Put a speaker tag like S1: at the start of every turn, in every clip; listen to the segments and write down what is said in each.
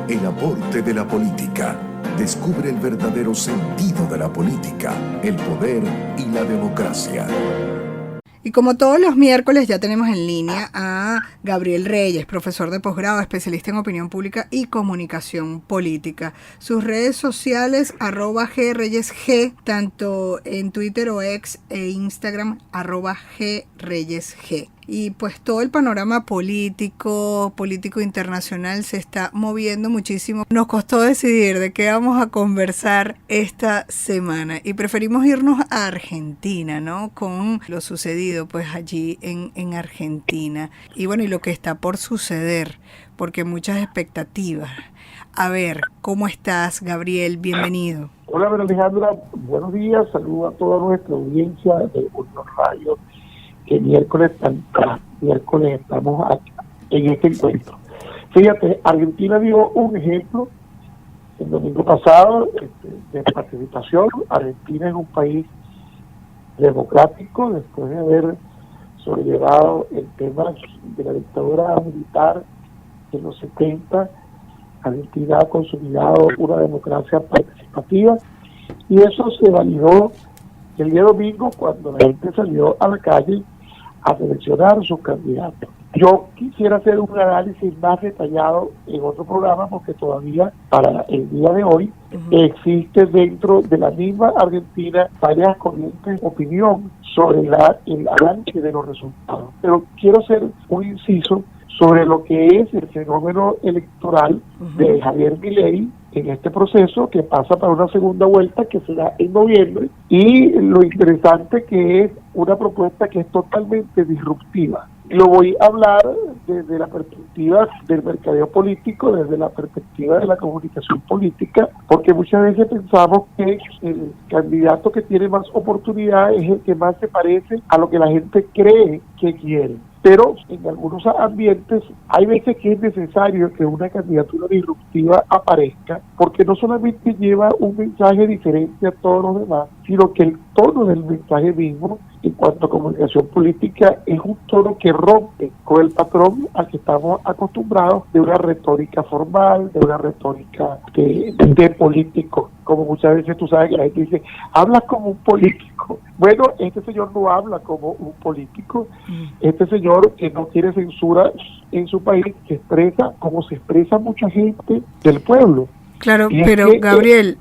S1: El aporte de la política. Descubre el verdadero sentido de la política, el poder y la democracia.
S2: Y como todos los miércoles ya tenemos en línea a Gabriel Reyes, profesor de posgrado, especialista en opinión pública y comunicación política. Sus redes sociales, @greyesg, tanto en Twitter o X e Instagram, @greyesg. Y pues todo el panorama político internacional se está moviendo muchísimo. Nos costó decidir de qué vamos a conversar esta semana y preferimos irnos a Argentina, ¿no? Con lo sucedido pues allí en Argentina. Y bueno, y lo que está por suceder, porque muchas expectativas. A ver, ¿cómo estás, Gabriel? Bienvenido.
S3: Hola, Alejandra. Buenos días. Saludo a toda nuestra audiencia de Unión Radio. Que miércoles estamos aquí, en este encuentro. Fíjate, Argentina dio un ejemplo el domingo pasado de participación. Argentina es un país democrático después de haber sobrellevado el tema de la dictadura militar en los 70. Argentina ha consolidado una democracia participativa y eso se validó el día domingo cuando la gente salió a la calle a seleccionar sus candidatos. Yo quisiera hacer un análisis más detallado en otro programa porque todavía para el día de hoy existe dentro de la misma Argentina varias corrientes de opinión sobre el análisis de los resultados. Pero quiero hacer un inciso sobre lo que es el fenómeno electoral de Javier Milei en este proceso que pasa para una segunda vuelta que será en noviembre, y lo interesante que es una propuesta que es totalmente disruptiva. Lo voy a hablar desde la perspectiva del mercadeo político, desde la perspectiva de la comunicación política, porque muchas veces pensamos que el candidato que tiene más oportunidades es el que más se parece a lo que la gente cree que quiere. Pero en algunos ambientes hay veces que es necesario que una candidatura disruptiva aparezca, porque no solamente lleva un mensaje diferente a todos los demás, sino que el tono del mensaje mismo, en cuanto a comunicación política, es un tono que rompe con el patrón al que estamos acostumbrados de una retórica formal, de una retórica de político. Como muchas veces tú sabes que la gente dice, hablas como un político. Bueno, este señor no habla como un político. Este señor que no quiere censura en su país, se expresa como se expresa mucha gente del pueblo.
S2: Claro, pero Gabriel,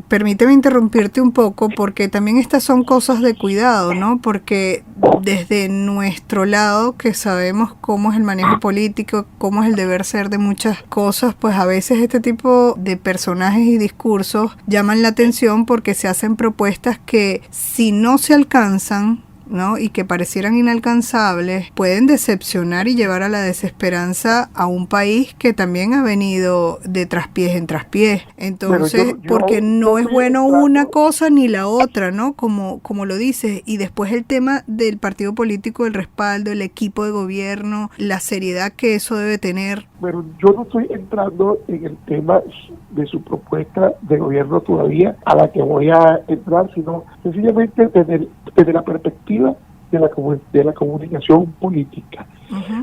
S2: permíteme interrumpirte un poco porque también estas son cosas de cuidado, ¿no? Porque desde nuestro lado, que sabemos cómo es el manejo político, cómo es el deber ser de muchas cosas, pues a veces este tipo de personajes y discursos llaman la atención porque se hacen propuestas que si no se alcanzan, ¿no? Y que parecieran inalcanzables, pueden decepcionar y llevar a la desesperanza a un país que también ha venido de traspiés en traspiés. Entonces, porque no es bueno una cosa ni la otra, ¿no? Como lo dices. Y después el tema del partido político, el respaldo, el equipo de gobierno, la seriedad que eso debe tener.
S3: Pero yo no estoy entrando en el tema de su propuesta de gobierno todavía, a la que voy a entrar, sino sencillamente desde la perspectiva de la comunicación política.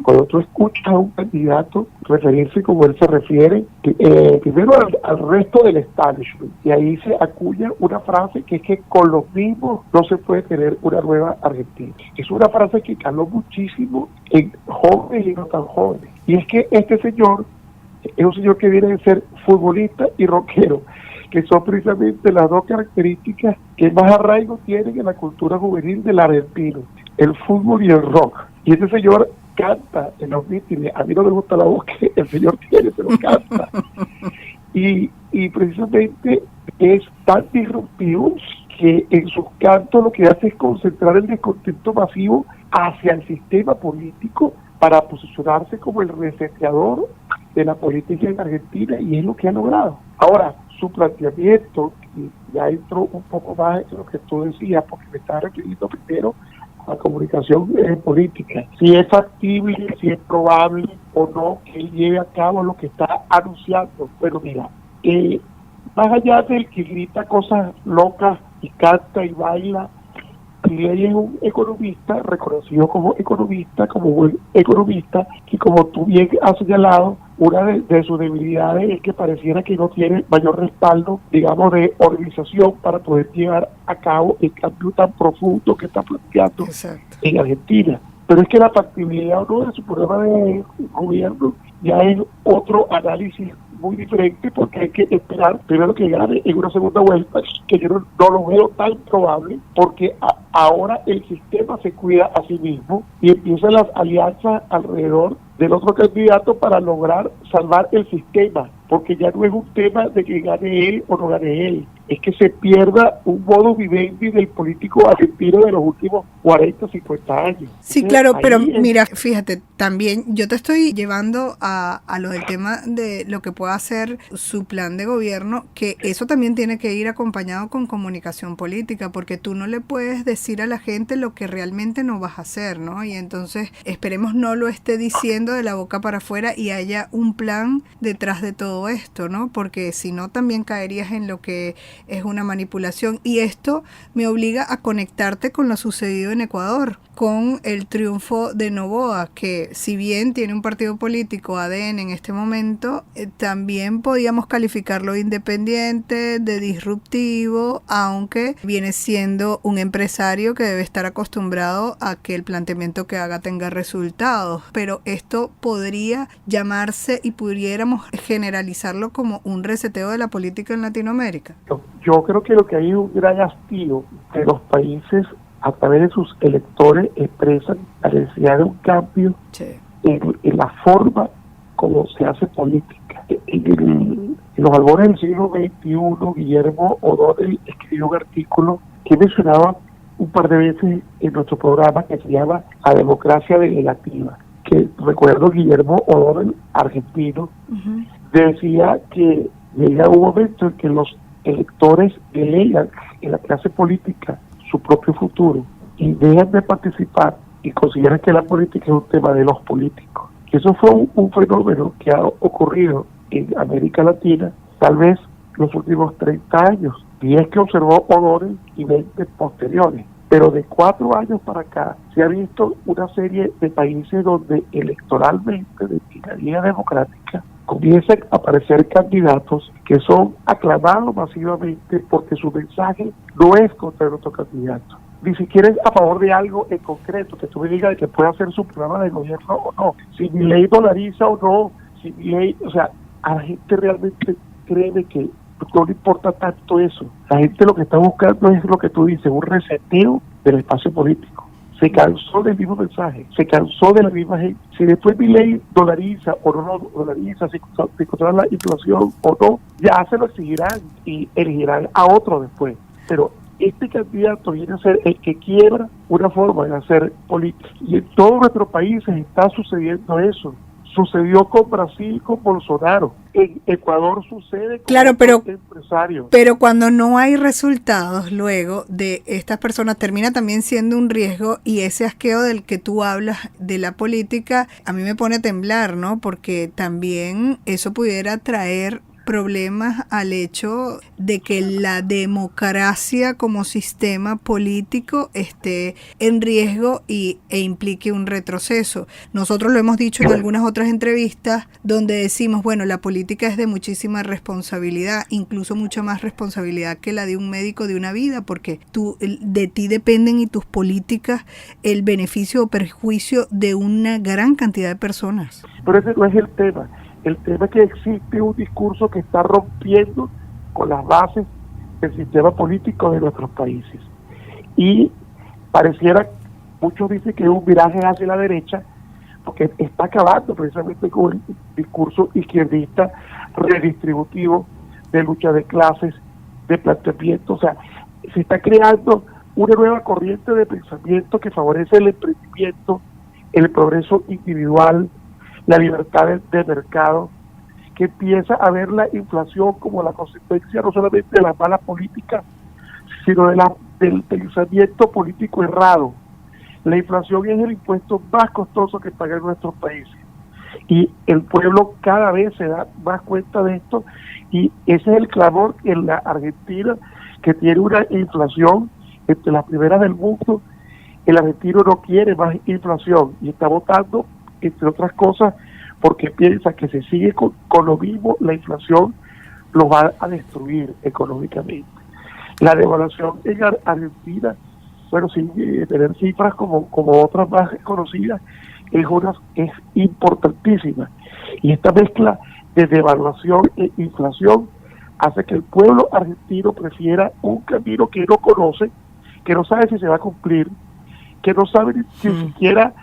S3: Cuando tú escuchas a un candidato referirse como él se refiere, primero al resto del establishment, y ahí se acuña una frase que es que con los mismos no se puede tener una nueva Argentina. Es una frase que caló muchísimo en jóvenes y no tan jóvenes. Y es que este señor es un señor que viene de ser futbolista y rockero, que son precisamente las dos características que más arraigo tienen en la cultura juvenil del argentino, el fútbol y el rock. Y este señor canta en los mítines. A mí no me gusta la voz que el señor tiene, pero canta. Y precisamente es tan disruptivo que en sus cantos lo que hace es concentrar el descontento masivo hacia el sistema político para posicionarse como el reseteador de la política en Argentina, y es lo que ha logrado. Ahora, su planteamiento, y ya entro un poco más en lo que tú decías, porque me estás refiriendo primero a la comunicación política, si es factible, si es probable o no que él lleve a cabo lo que está anunciando. Bueno, mira, más allá del que grita cosas locas y canta y baila, Milei es un economista, reconocido como economista, como buen economista, y como tú bien has señalado, una de sus debilidades es que pareciera que no tiene mayor respaldo, digamos, de organización para poder llevar a cabo el cambio tan profundo que está planteando
S2: Exacto.
S3: en Argentina. Pero es que la factibilidad o no de su programa de gobierno ya es otro análisis muy diferente, porque hay que esperar primero que gane en una segunda vuelta, que yo no lo veo tan probable, porque ahora el sistema se cuida a sí mismo y empiezan las alianzas alrededor del otro candidato para lograr salvar el sistema, porque ya no es un tema de que gane él o no gane él, es que se pierda un modus vivendi del político argentino de los últimos 40, 50 años.
S2: Sí,
S3: Entonces,
S2: claro, pero
S3: ahí
S2: mira, fíjate, también yo te estoy llevando a lo del tema de lo que pueda hacer su plan de gobierno, que eso también tiene que ir acompañado con comunicación política, porque tú no le puedes decir a la gente lo que realmente no vas a hacer, ¿no? Y entonces esperemos no lo esté diciendo de la boca para afuera y haya un plan detrás de todo esto, ¿no? Porque si no también caerías en lo que es una manipulación, y esto me obliga a conectarte con lo sucedido en Ecuador, con el triunfo de Noboa, que si bien tiene un partido político, ADN, en este momento, también podíamos calificarlo independiente, de disruptivo, aunque viene siendo un empresario que debe estar acostumbrado a que el planteamiento que haga tenga resultados, pero esto podría llamarse y pudiéramos generalizarlo como un reseteo de la política en Latinoamérica.
S3: yo creo que lo que hay es un gran hastío de los países a través de sus electores expresan la necesidad de un cambio en la forma como se hace política. En los albores del siglo XXI, Guillermo O'Donnell escribió un artículo que mencionaba un par de veces en nuestro programa, que se llama La democracia delegativa, que recuerdo Guillermo O'Donnell, argentino, decía que llega un momento en que los electores delegan en la clase política su propio futuro y dejan de participar y consideran que la política es un tema de los políticos. Y eso fue un fenómeno que ha ocurrido en América Latina tal vez los últimos 30 años, 10 que observó O'Donnell y 20 posteriores. Pero de 4 años para acá se ha visto una serie de países donde electoralmente, de tiranía democrática, comienzan a aparecer candidatos que son aclamados masivamente porque su mensaje no es contra nuestro candidato. Ni siquiera es a favor de algo en concreto, que tú me digas de que puede hacer su programa de gobierno o no, si Milei dolariza o no, si Milei, o sea, a la gente realmente cree que no le importa tanto eso. La gente lo que está buscando es lo que tú dices, un reseteo del espacio político. Se cansó del mismo mensaje, se cansó de la misma gente. Si después Milei dolariza o no dolariza, si controla la inflación o no, ya se lo exigirán y elegirán a otro después. Pero este candidato viene a ser el que quiebra una forma de hacer política. Y en todos nuestros países está sucediendo eso. Sucedió con Brasil, con Bolsonaro. En Ecuador sucede con empresarios.
S2: Pero cuando no hay resultados luego de estas personas, termina también siendo un riesgo, y ese asqueo del que tú hablas de la política a mí me pone a temblar, ¿no? Porque también eso pudiera traer problemas al hecho de que la democracia como sistema político esté en riesgo e implique un retroceso. Nosotros lo hemos dicho en algunas otras entrevistas donde decimos, bueno, la política es de muchísima responsabilidad, incluso mucha más responsabilidad que la de un médico de una vida, porque de ti dependen y tus políticas el beneficio o perjuicio de una gran cantidad de personas.
S3: Pero ese no es el tema. El tema es que existe un discurso que está rompiendo con las bases del sistema político de nuestros países. Y pareciera, muchos dicen que es un viraje hacia la derecha, porque está acabando precisamente con el discurso izquierdista redistributivo, de lucha de clases, de planteamiento. O sea, se está creando una nueva corriente de pensamiento que favorece el emprendimiento, el progreso individual, la libertad de mercado, que empieza a ver la inflación como la consecuencia no solamente de las malas políticas, sino del pensamiento político errado. La inflación es el impuesto más costoso que pagan nuestros países. Y el pueblo cada vez se da más cuenta de esto, y ese es el clamor en la Argentina, que tiene una inflación entre las primeras del mundo. El argentino no quiere más inflación y está votando, entre otras cosas, porque piensa que si sigue con lo mismo, la inflación lo va a destruir económicamente. La devaluación en Argentina, bueno, sin tener cifras como otras más conocidas, es importantísima. Y esta mezcla de devaluación e inflación hace que el pueblo argentino prefiera un camino que no conoce, que no sabe si se va a cumplir, que no sabe ni siquiera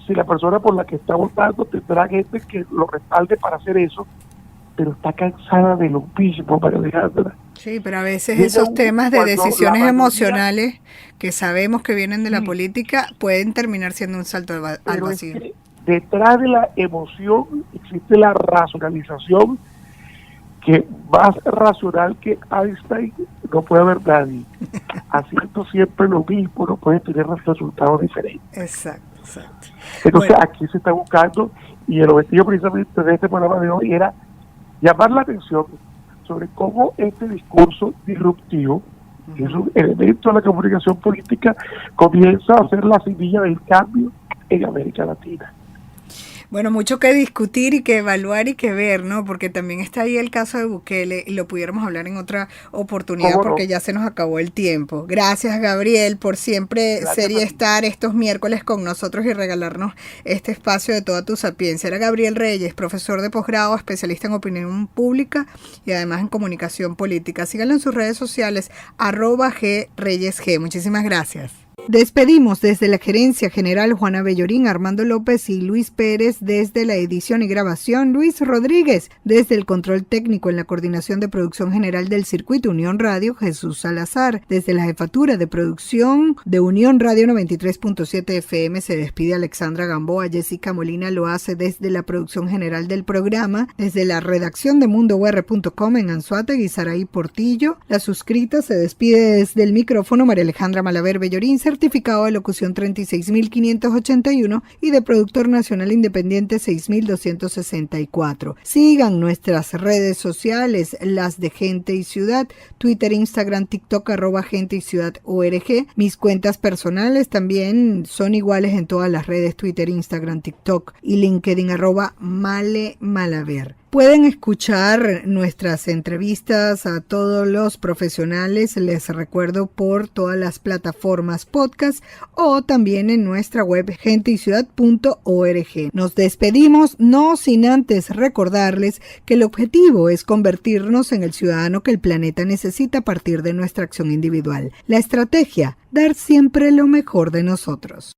S3: si la persona por la que está votando tendrá gente que lo respalde para hacer eso, pero está cansada de lo mismo, María Alejandra.
S2: Sí, pero a veces esos temas de decisiones emocionales que sabemos que vienen de la política pueden terminar siendo un salto al vacío. Es que
S3: detrás de la emoción existe la racionalización, que más racional que Einstein no puede haber nadie. Haciendo siempre lo mismo no puede tener resultados diferentes.
S2: Exacto.
S3: Entonces aquí se está buscando, y el objetivo precisamente de este programa de hoy era llamar la atención sobre cómo este discurso disruptivo, que es un elemento de la comunicación política, comienza a ser la semilla del cambio en América Latina.
S2: Bueno, mucho que discutir y que evaluar y que ver, ¿no? Porque también está ahí el caso de Bukele y lo pudiéramos hablar en otra oportunidad porque ya se nos acabó el tiempo. Gracias, Gabriel, por siempre ser y estar estos miércoles con nosotros y regalarnos este espacio de toda tu sapiencia. Era Gabriel Reyes, profesor de posgrado, especialista en opinión pública y además en comunicación política. Síganlo en sus redes sociales, @greyesg. Muchísimas gracias. Despedimos desde la Gerencia General Juana Bellorín, Armando López y Luis Pérez desde la edición y grabación, Luis Rodríguez desde el control técnico en la coordinación de producción general del Circuito Unión Radio, Jesús Salazar desde la jefatura de producción de Unión Radio 93.7 FM se despide Alexandra Gamboa, Jessica Molina lo hace desde la producción general del programa, desde la redacción de mundour.com en Anzoátegui, Saraí Portillo, la suscrita se despide desde el micrófono María Alejandra Malaver Bellorín, certificado de locución 36.581 y de productor nacional independiente 6.264. Sigan nuestras redes sociales, las de Gente y Ciudad, Twitter, Instagram, TikTok, @Gente y Ciudad ORG. Mis cuentas personales también son iguales en todas las redes, Twitter, Instagram, TikTok y LinkedIn, @Male_Malaver. Pueden escuchar nuestras entrevistas a todos los profesionales, les recuerdo, por todas las plataformas podcast o también en nuestra web genteyciudad.org. Nos despedimos, no sin antes recordarles que el objetivo es convertirnos en el ciudadano que el planeta necesita a partir de nuestra acción individual. La estrategia, dar siempre lo mejor de nosotros.